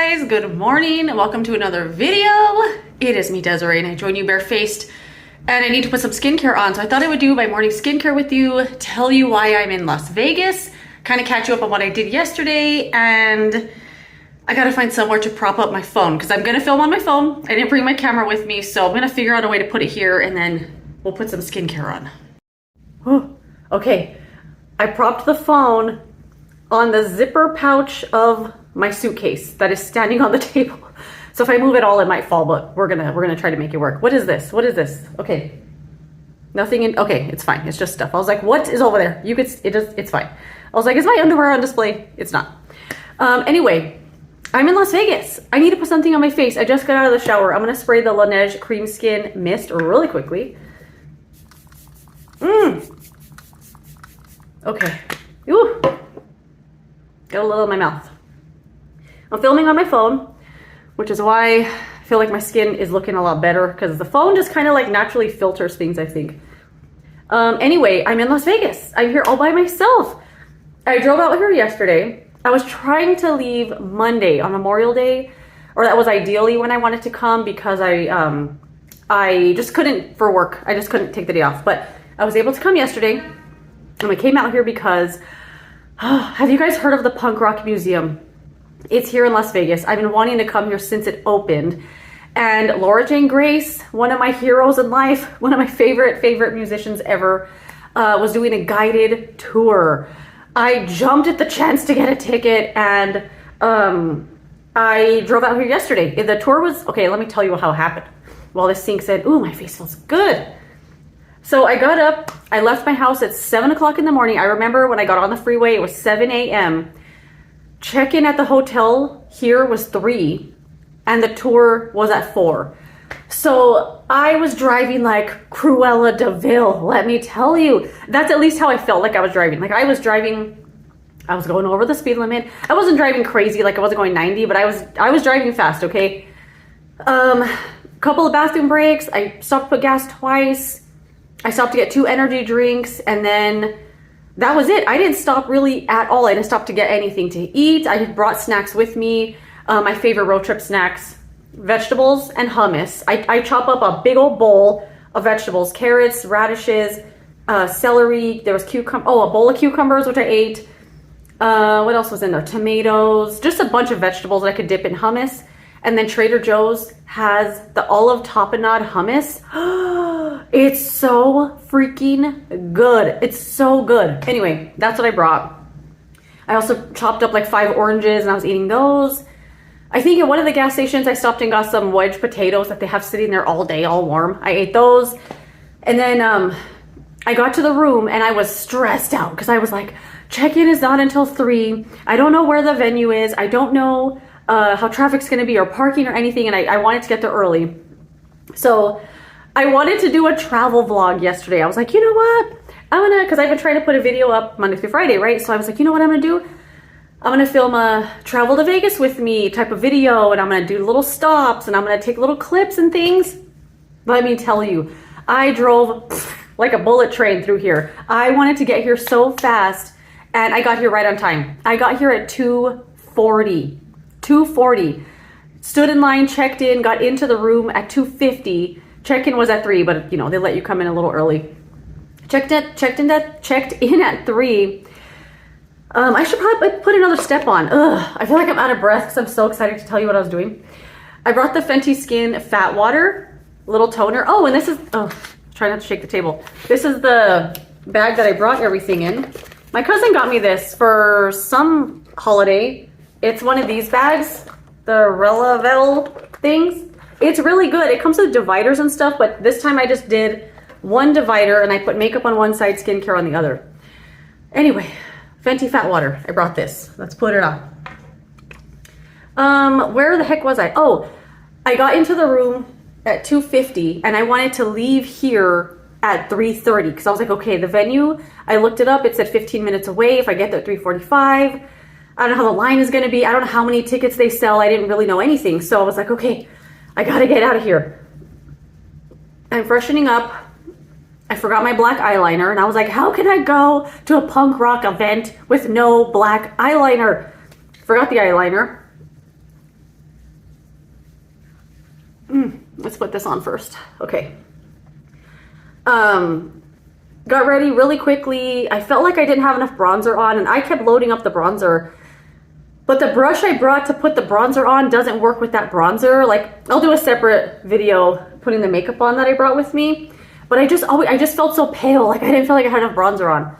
guys, good morning. Welcome to another video. It is me, Desiree, and I join you barefaced, and I need to put some skincare on. So I thought I would do my morning skincare with you, tell you why I'm in Las Vegas, kind of catch you up on what I did yesterday, and I gotta find somewhere to prop up my phone because I'm gonna film on my phone. I didn't bring my camera with me, so I'm gonna figure out a way to put it here, and then we'll put some skincare on. Whew. Okay, I propped the phone on the zipper pouch of my suitcase that is standing on the table. So if I move it all, it might fall, but we're gonna try to make it work. What is this? What is this? Okay. Nothing in, okay, it's fine. It's just stuff. I was like, what is over there? It's fine. I was like, is my underwear on display? It's not. Anyway, I'm in Las Vegas. I need to put something on my face. I just got out of the shower. I'm gonna spray the Laneige Cream Skin Mist really quickly. Okay. Ooh. Got a little in my mouth. I'm filming on my phone, which is why I feel like my skin is looking a lot better because the phone just kind of like naturally filters things, I think. Anyway, I'm in Las Vegas. I'm here all by myself. I drove out here yesterday. I was trying to leave Monday on Memorial Day, or that was ideally when I wanted to come because I just couldn't for work. I just couldn't take the day off, but I was able to come yesterday, and I came out here because have you guys heard of the Punk Rock Museum? It's here in Las Vegas. I've been wanting to come here since it opened. And Laura Jane Grace, one of my heroes in life, one of my favorite musicians ever, was doing a guided tour. I jumped at the chance to get a ticket, and I drove out here yesterday. The tour was, okay, let me tell you how it happened. While this sink said, ooh, my face feels good. So I got up, I left my house at 7 o'clock in the morning. I remember when I got on the freeway, it was 7 a.m. Check-in at the hotel here was 3, and the tour was at 4. So I was driving like Cruella de Vil, let me tell you. That's at least how I felt like I was driving. Like I was going over the speed limit. I wasn't driving crazy, like I wasn't going 90, but I was driving fast, okay? Couple of bathroom breaks. I stopped to put gas twice. I stopped to get 2 energy drinks, and then that was it. I didn't stop really at all. I didn't stop to get anything to eat. I had brought snacks with me. My favorite road trip snacks, vegetables and hummus. I chop up a big old bowl of vegetables, carrots, radishes, celery. There was a bowl of cucumbers, which I ate. What else was in there? Tomatoes, just a bunch of vegetables that I could dip in hummus. And then Trader Joe's has the olive tapenade hummus. It's so freaking good. It's so good. Anyway, that's what I brought. I also chopped up like 5 oranges and I was eating those. I think at one of the gas stations I stopped and got some wedge potatoes that they have sitting there all day, all warm. I ate those. And then I got to the room and I was stressed out because I was like, check-in is not until 3. I don't know where the venue is. I don't know how traffic's going to be or parking or anything, and I wanted to get there early. So I wanted to do a travel vlog yesterday. I was like, you know what? Because I've been trying to put a video up Monday through Friday, right? So I was like, you know what I'm going to do? I'm going to film a travel to Vegas with me type of video, and I'm going to do little stops, and I'm going to take little clips and things. Let me tell you, I drove like a bullet train through here. I wanted to get here so fast, and I got here right on time. I got here at 2:40. 2:40. Stood in line, checked in, got into the room at 2:50. Check-in was at 3, but you know, they let you come in a little early. Checked in at 3. I should probably put another step on. I feel like I'm out of breath because I'm so excited to tell you what I was doing. I brought the Fenty Skin Fat Water, little toner. Oh, and this is, try not to shake the table. This is the bag that I brought everything in. My cousin got me this for some holiday. It's one of these bags, the Relavel things. It's really good. It comes with dividers and stuff, but this time I just did one divider and I put makeup on one side, skincare on the other. Anyway, Fenty Fat Water. I brought this. Let's put it on. Where the heck was I? Oh, I got into the room at 2:50 and I wanted to leave here at 3:30 because I was like, okay, the venue, I looked it up. It said 15 minutes away. If I get there at 3:45, I don't know how the line is going to be. I don't know how many tickets they sell. I didn't really know anything. So I was like, okay, I got to get out of here. I'm freshening up. I forgot my black eyeliner. And I was like, how can I go to a punk rock event with no black eyeliner? Forgot the eyeliner. Let's put this on first. Okay. Got ready really quickly. I felt like I didn't have enough bronzer on, and I kept loading up the bronzer. But the brush I brought to put the bronzer on doesn't work with that bronzer. Like, I'll do a separate video putting the makeup on that I brought with me. But I just felt so pale. Like, I didn't feel like I had enough bronzer on.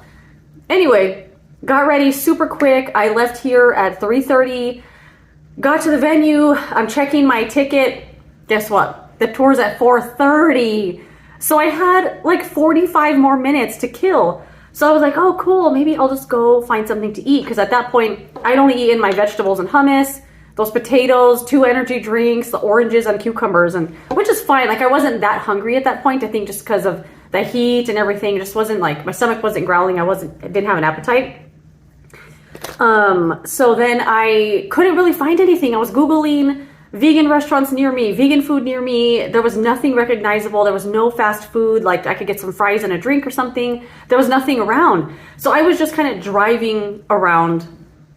Anyway, got ready super quick. I left here at 3:30. Got to the venue. I'm checking my ticket. Guess what? The tour's at 4:30. So I had like 45 more minutes to kill. So I was like, oh, cool. Maybe I'll just go find something to eat. Because at that point, I'd only eaten my vegetables and hummus, those potatoes, 2 energy drinks, the oranges and cucumbers, and which is fine. Like, I wasn't that hungry at that point. I think just because of the heat and everything, it just wasn't like, my stomach wasn't growling. I didn't have an appetite. So then I couldn't really find anything. I was Googling vegan restaurants near me, vegan food near me. There was nothing recognizable. There was no fast food. Like, I could get some fries and a drink or something. There was nothing around. So I was just kind of driving around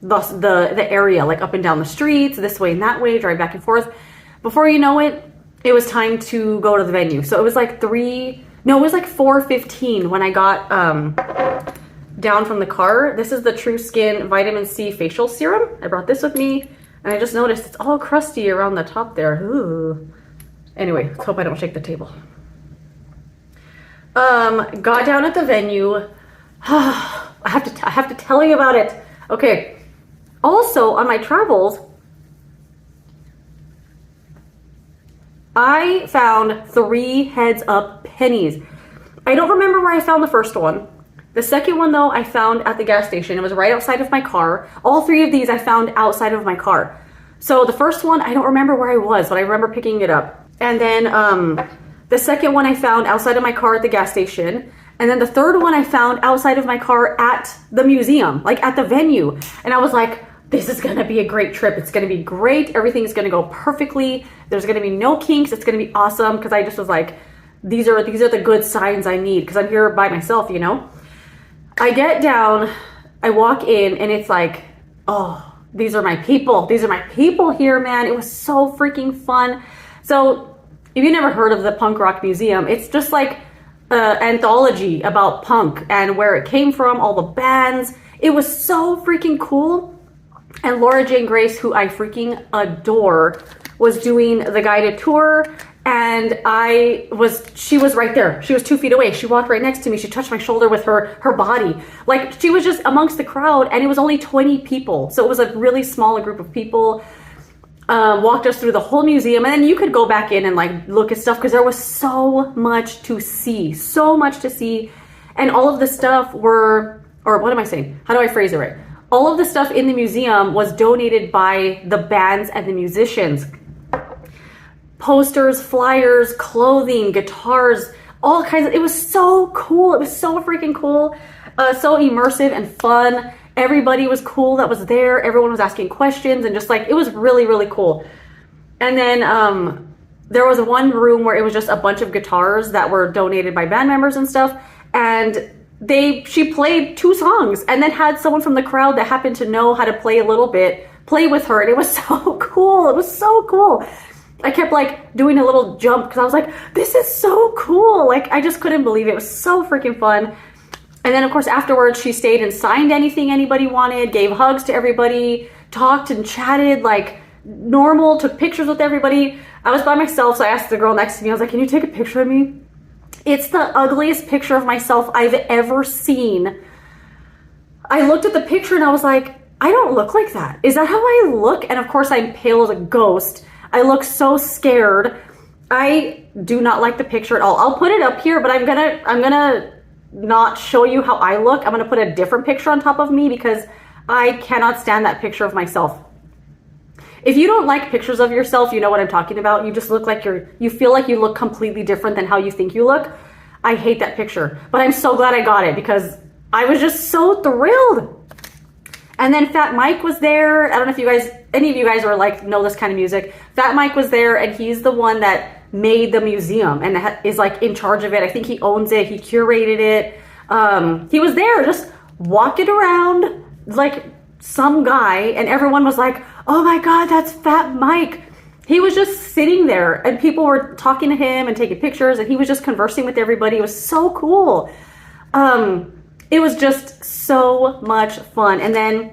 the area, like up and down the streets, this way and that way, drive back and forth. Before you know it, it was time to go to the venue. So it was like 4:15 when I got down from the car. This is the True Skin Vitamin C Facial Serum. I brought this with me. And I just noticed it's all crusty around the top there. Ooh. Anyway, let's hope I don't shake the table. Got down at the venue. I have to tell you about it. Okay. Also, on my travels, I found 3 heads up pennies. I don't remember where I found the first one. The second one, though, I found at the gas station. It was right outside of my car. All 3 of these I found outside of my car. So the first one, I don't remember where I was, but I remember picking it up. And then the second one I found outside of my car at the gas station. And then the third one I found outside of my car at the museum, like at the venue. And I was like, this is going to be a great trip. It's going to be great. Everything's going to go perfectly. There's going to be no kinks. It's going to be awesome. Because I just was like, these are the good signs I need. Because I'm here by myself, you know. I get down, I walk in, and it's like, oh, these are my people. These are my people here, man. It was so freaking fun. So if you never heard of the Punk Rock Museum, it's just like an anthology about punk and where it came from, all the bands. It was so freaking cool. And Laura Jane Grace, who I freaking adore, was doing the guided tour. And she was right there. She was 2 feet away. She walked right next to me. She touched my shoulder with her body. Like, she was just amongst the crowd, and it was only 20 people. So it was a really small group of people. Walked us through the whole museum, and then you could go back in and like look at stuff because there was so much to see. So much to see. And all of the stuff or what am I saying? How do I phrase it right? All of the stuff in the museum was donated by the bands and the musicians. Posters, flyers, clothing, guitars, all kinds of, it was so cool. It was so freaking cool. So immersive and fun. Everybody was cool that was there. Everyone was asking questions and just like, it was really, really cool. And then there was one room where it was just a bunch of guitars that were donated by band members and stuff. And she played 2 songs and then had someone from the crowd that happened to know how to play a little bit, play with her. And it was so cool. It was so cool. I kept like doing a little jump because I was like, this is so cool. Like, I just couldn't believe it. It was so freaking fun. And then of course afterwards she stayed and signed anything anybody wanted, gave hugs to everybody, talked and chatted like normal, took pictures with everybody. I was by myself, so I asked the girl next to me, I was like, can you take a picture of me? It's the ugliest picture of myself I've ever seen. I looked at the picture and I was like, I don't look like that. Is that how I look? And of course I'm pale as a ghost. I look so scared. I do not like the picture at all. I'll put it up here, but I'm gonna not show you how I look. I'm gonna put a different picture on top of me because I cannot stand that picture of myself. If you don't like pictures of yourself, you know what I'm talking about. You just look like you feel like you look completely different than how you think you look. I hate that picture, but I'm so glad I got it because I was just so thrilled. And then Fat Mike was there. I don't know if any of you guys are like, know this kind of music. Fat Mike was there, and he's the one that made the museum and is like in charge of it. I think he owns it. He curated it. He was there just walking around like some guy, and everyone was like, oh my God, that's Fat Mike. he was just sitting there and people were talking to him and taking pictures and he was just conversing with everybody. It was so cool. It was just so much fun. And then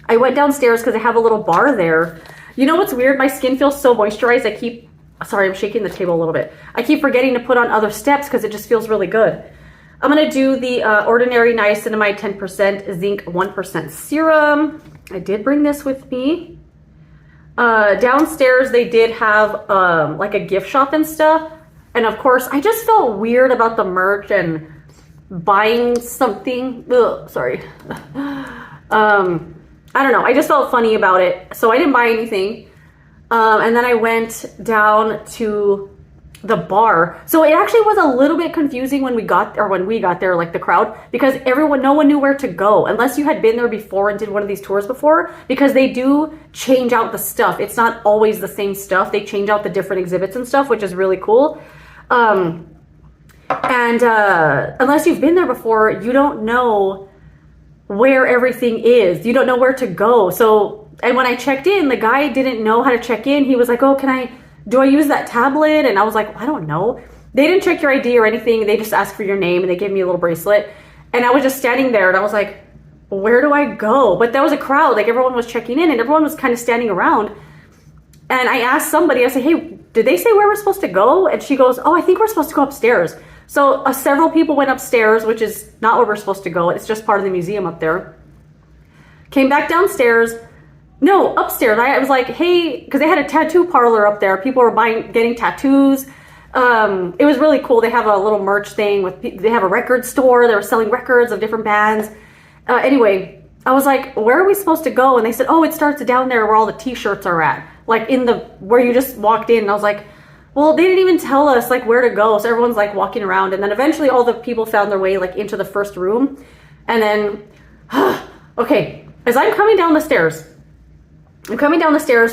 I went downstairs because I have a little bar there. You know what's weird? My skin feels so moisturized. Sorry, I'm shaking the table a little bit. I keep forgetting to put on other steps because it just feels really good. I'm going to do the Ordinary Niacinamide 10% Zinc 1% Serum. I did bring this with me. Downstairs, they did have like a gift shop and stuff. And of course, I just felt weird about the merch and buying something. Ugh, sorry. I don't know. I just felt funny about it. So I didn't buy anything. And then I went down to the bar. So it actually was a little bit confusing when we got there, like the crowd, because no one knew where to go unless you had been there before and did one of these tours before, because they do change out the stuff. It's not always the same stuff. They change out the different exhibits and stuff, which is really cool. And unless you've been there before, you don't know where everything is. You don't know where to go. So, and when I checked in, the guy didn't know how to check in. He was like, oh, do I use that tablet? And I was like, I don't know. They didn't check your ID or anything. They just asked for your name and they gave me a little bracelet. And I was just standing there and I was like, where do I go? But there was a crowd, like everyone was checking in and everyone was kind of standing around. And I asked somebody, I said, hey, did they say where we're supposed to go? And she goes, oh, I think we're supposed to go upstairs. So several people went upstairs, which is not where we're supposed to go. It's just part of the museum up there. Came back downstairs. No, upstairs. I was like, hey, because they had a tattoo parlor up there. People were getting tattoos. It was really cool. They have a little merch thing they have a record store. They were selling records of different bands. Anyway, I was like, where are we supposed to go? And they said, oh, it starts down there where all the t-shirts are at. Like where you just walked in. And I was like, well, they didn't even tell us like where to go. So everyone's like walking around. And then eventually all the people found their way like into the first room. And then, okay, as I'm coming down the stairs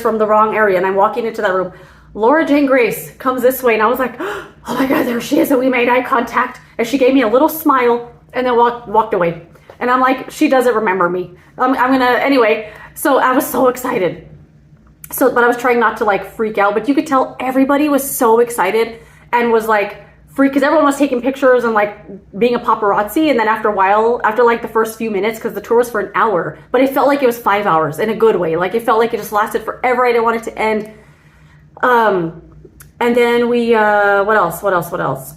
from the wrong area and I'm walking into that room, Laura Jane Grace comes this way and I was like, oh my God, there she is. And we made eye contact and she gave me a little smile and then walked away. And I'm like, she doesn't remember me. Anyway, so I was so excited. But I was trying not to like freak out, but you could tell everybody was so excited and was like freaked because everyone was taking pictures and like being a paparazzi. And then after a while, after like the first few minutes, because the tour was for an hour, but it felt like it was 5 hours in a good way. Like it felt like it just lasted forever. I didn't want it to end. And then we, what else?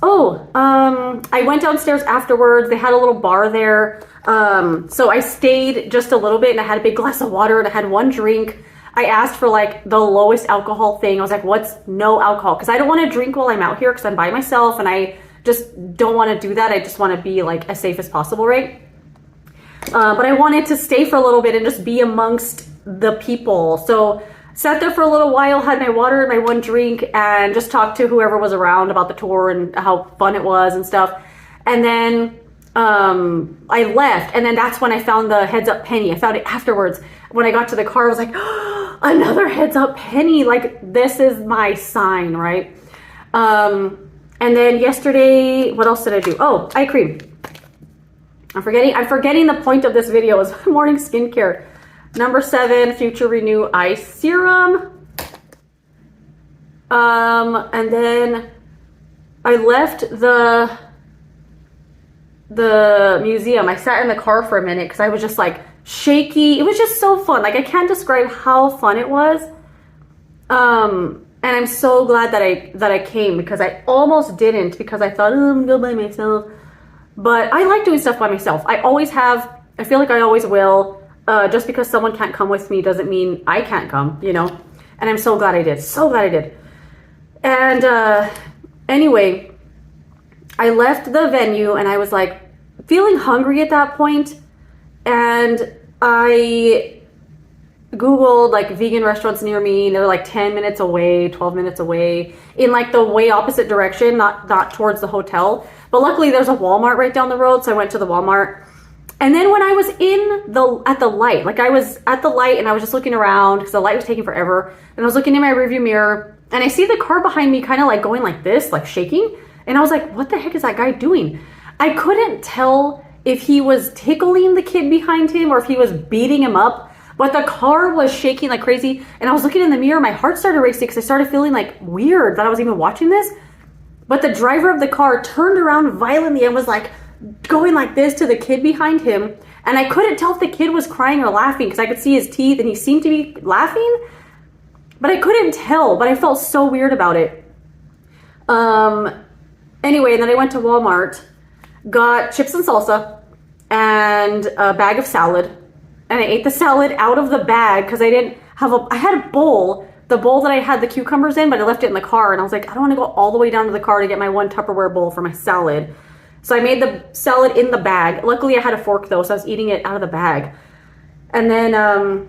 Oh, I went downstairs afterwards. They had a little bar there. So I stayed just a little bit and I had a big glass of water and I had one drink. I asked for like the lowest alcohol thing. I was like, what's no alcohol? Because I don't want to drink while I'm out here because I'm by myself and I just don't want to do that. I just want to be like as safe as possible, right? But I wanted to stay for a little bit and just be amongst the people. So sat there for a little while, had my water and my one drink and just talked to whoever was around about the tour and how fun it was and stuff. And then I left and then that's when I found the heads up penny. I found it afterwards. When I got to the car, I was like, oh, another heads up penny. Like this is my sign, right? And then yesterday, what else did I do? Oh, eye cream. I'm forgetting the point of this video is morning skincare. Number 7, Future Renew Eye Serum. And then I left the museum. I sat in the car for a minute because I was just like shaky. It was just so fun. Like I can't describe how fun it was. And I'm so glad that I came because I almost didn't because I thought, oh, I'm gonna go by myself. But I like doing stuff by myself. I always have. I feel like I always will. Just because someone can't come with me doesn't mean I can't come, you know? And I'm so glad I did. So glad I did. And anyway, I left the venue and I was like feeling hungry at that point. And I Googled like vegan restaurants near me and they're like 10 minutes away, 12 minutes away in like the way opposite direction, not towards the hotel. But luckily there's a Walmart right down the road. So I went to the Walmart. And then when I was at the light, like I was at the light and I was just looking around because the light was taking forever. And I was looking in my rearview mirror and I see the car behind me kind of like going like this, like shaking. And I was like, what the heck is that guy doing? I couldn't tell if he was tickling the kid behind him or if he was beating him up. But the car was shaking like crazy, and I was looking in the mirror, my heart started racing because I started feeling like weird that I was even watching this. But the driver of the car turned around violently and was like going like this to the kid behind him. And I couldn't tell if the kid was crying or laughing because I could see his teeth and he seemed to be laughing. But I couldn't tell, but I felt so weird about it. Anyway, and then I went to Walmart, got chips and salsa and a bag of salad. And I ate the salad out of the bag because I didn't have I had a bowl. The bowl that I had the cucumbers in, but I left it in the car. And I was like, I don't want to go all the way down to the car to get my one Tupperware bowl for my salad. So I made the salad in the bag. Luckily, I had a fork though, so I was eating it out of the bag. And then I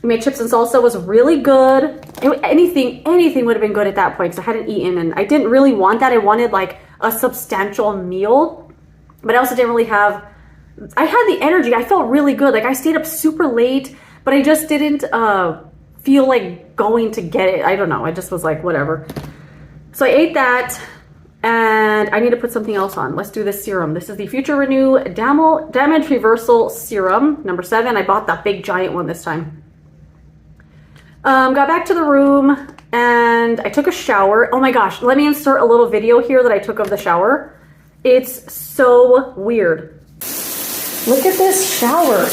made chips and salsa. It was really good. Anything would have been good at that point because I hadn't eaten. And I didn't really want that. I wanted like a substantial meal. But I also didn't really have... I had the energy. I felt really good. Like I stayed up super late, but I just didn't... feel like going to get it. I don't know. I just was like, whatever. So I ate that and I need to put something else on. Let's do this serum. This is the Future Renew Damage Reversal Serum, number 7. I bought that big giant one this time. Got back to the room and I took a shower. Oh my gosh. Let me insert a little video here that I took of the shower. It's so weird. Look at this shower.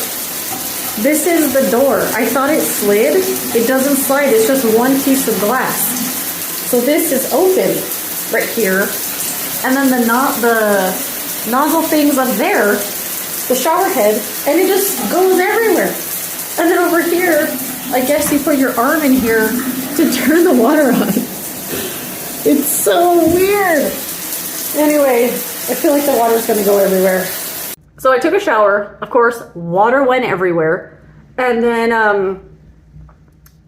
This is the door. I thought it slid. It doesn't slide. It's just one piece of glass. So this is open right here. And then the nozzle thing's up there, the shower head, and it just goes everywhere. And then over here, I guess you put your arm in here to turn the water on. It's so weird. Anyway, I feel like the water's gonna go everywhere. So I took a shower, of course, water went everywhere. And then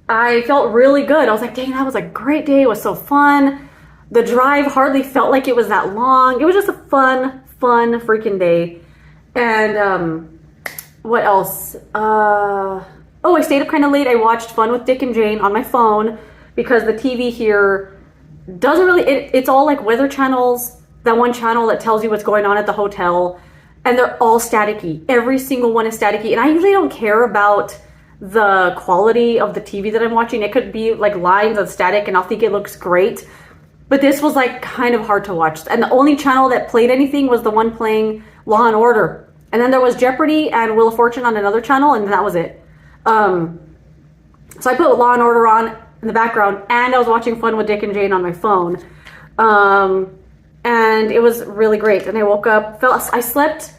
I felt really good. I was like, dang, that was a great day. It was so fun. The drive hardly felt like it was that long. It was just a fun freaking day. And what else? Oh, I stayed up kind of late. I watched Fun with Dick and Jane on my phone because the TV here doesn't really, it's all like weather channels. That one channel that tells you what's going on at the hotel. And they're all staticky. Every single one is staticky. And I usually don't care about the quality of the TV that I'm watching. It could be like lines of static and I'll think it looks great. But this was like kind of hard to watch. And the only channel that played anything was the one playing Law and Order. And then there was Jeopardy and Wheel of Fortune on another channel, and that was it. So I put Law and Order on in the background and I was watching Fun with Dick and Jane on my phone. And it was really great. And I woke up, I slept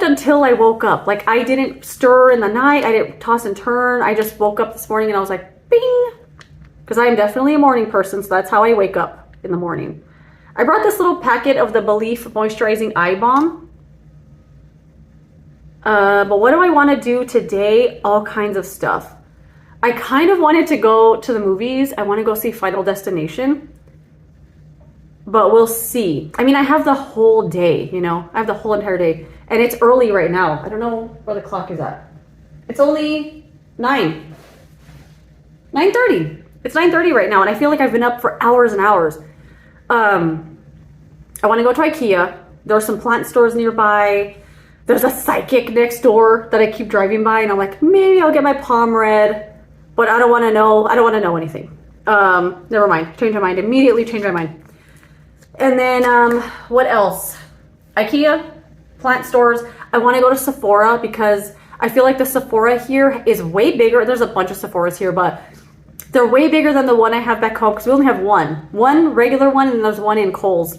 until I woke up. Like I didn't stir in the night. I didn't toss and turn. I just woke up this morning and I was like, bing. Because I am definitely a morning person. So that's how I wake up in the morning. I brought this little packet of the Belief Moisturizing Eye Balm. But what do I want to do today? All kinds of stuff. I kind of wanted to go to the movies. I want to go see Final Destination. But we'll see. I mean, I have the whole day, you know? I have the whole entire day. And it's early right now. I don't know where the clock is at. It's only 9:30. It's 9:30 right now, and I feel like I've been up for hours and hours. I want to go to IKEA. There are some plant stores nearby. There's a psychic next door that I keep driving by, and I'm like, maybe I'll get my palm read. But I don't want to know. I don't want to know anything. Never mind. Change my mind. Immediately change my mind. And then, what else? IKEA, plant stores. I want to go to Sephora because I feel like the Sephora here is way bigger. There's a bunch of Sephoras here, but they're way bigger than the one I have back home because we only have one regular one, and there's one in Kohl's.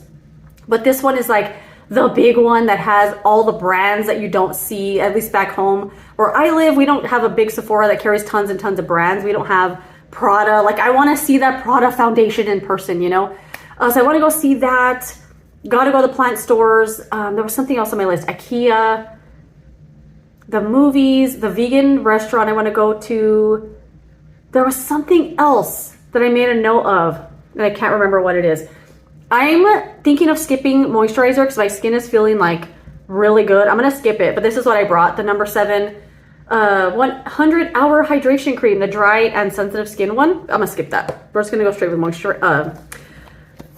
But this one is like the big one that has all the brands that you don't see, at least back home. Where I live, we don't have a big Sephora that carries tons and tons of brands. We don't have Prada. Like I want to see that Prada foundation in person, you know? So I want to go see that. Got to go to the plant stores. There was something else on my list. IKEA, the movies, the vegan restaurant I want to go to. There was something else that I made a note of, and I can't remember what it is. I'm thinking of skipping moisturizer because my skin is feeling like really good. I'm going to skip it, but this is what I brought. The number 7 100-hour hydration cream, the dry and sensitive skin one. I'm going to skip that. We're just going to go straight with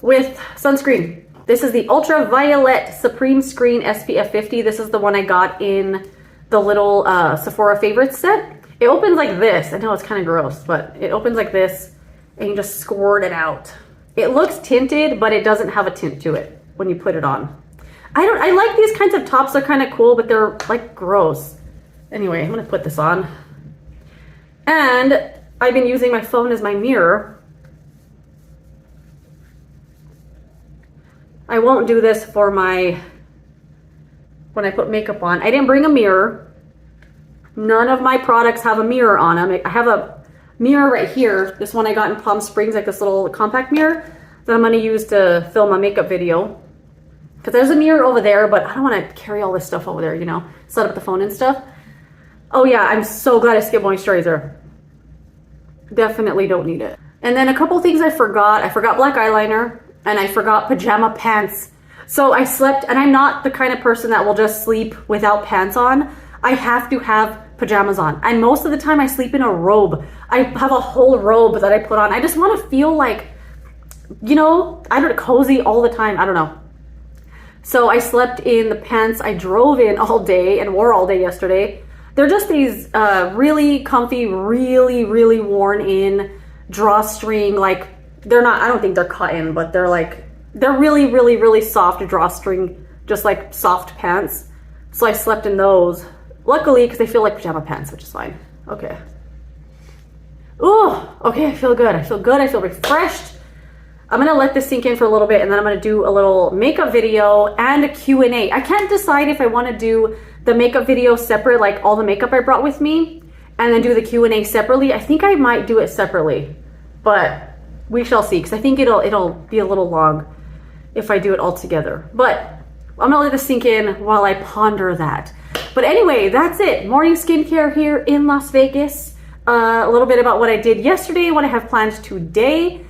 with sunscreen. This is the Ultraviolet Supreme Screen SPF 50. This is the one I got in the little Sephora favorites set. It opens like this. I know it's kind of gross, but it opens like this and you just squirt it out. It looks tinted, but it doesn't have a tint to it when you put it on. I like these kinds of tops. They're kind of cool, but they're like gross. Anyway, I'm gonna put this on. And I've been using my phone as my mirror. I won't do this for when I put makeup on. I didn't bring a mirror. None of my products have a mirror on them. I have a mirror right here. This one I got in Palm Springs, like this little compact mirror that I'm gonna use to film a makeup video. Because there's a mirror over there, but I don't want to carry all this stuff over there, you know, set up the phone and stuff. Oh yeah, I'm so glad I skipped moisturizer. Definitely don't need it. And then a couple things I forgot. I forgot black eyeliner and I forgot pajama pants. So I slept, and I'm not the kind of person that will just sleep without pants on. I have to have pajamas on. And most of the time I sleep in a robe. I have a whole robe that I put on. I just want to feel like, you know, I don't know, cozy all the time. I don't know. So I slept in the pants I drove in all day and wore all day yesterday. They're just these really comfy, really, really worn in drawstring, like they're not, I don't think they're cotton, but they're really, really, really soft drawstring, just like soft pants. So I slept in those. Luckily, because they feel like pajama pants, which is fine. Okay. Ooh, okay, I feel good. I feel good. I feel refreshed. I'm gonna let this sink in for a little bit, and then I'm gonna do a little makeup video and a Q&A. I can't decide if I wanna do the makeup video separate, like all the makeup I brought with me, and then do the Q&A separately. I think I might do it separately, but we shall see, because I think it'll be a little long if I do it all together. But I'm gonna let this sink in while I ponder that. But anyway, that's it. Morning skincare here in Las Vegas. A little bit about what I did yesterday, what I have planned today.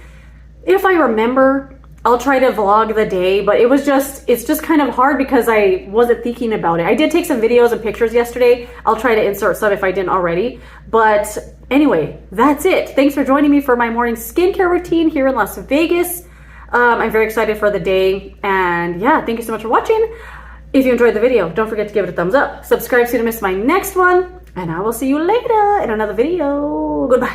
If I remember, I'll try to vlog the day, but it's just kind of hard because I wasn't thinking about it. I did take some videos and pictures yesterday. I'll try to insert some if I didn't already. But anyway, that's it. Thanks for joining me for my morning skincare routine here in Las Vegas. I'm very excited for the day. And yeah, thank you so much for watching. If you enjoyed the video, don't forget to give it a thumbs up. Subscribe so you don't miss my next one. And I will see you later in another video. Goodbye.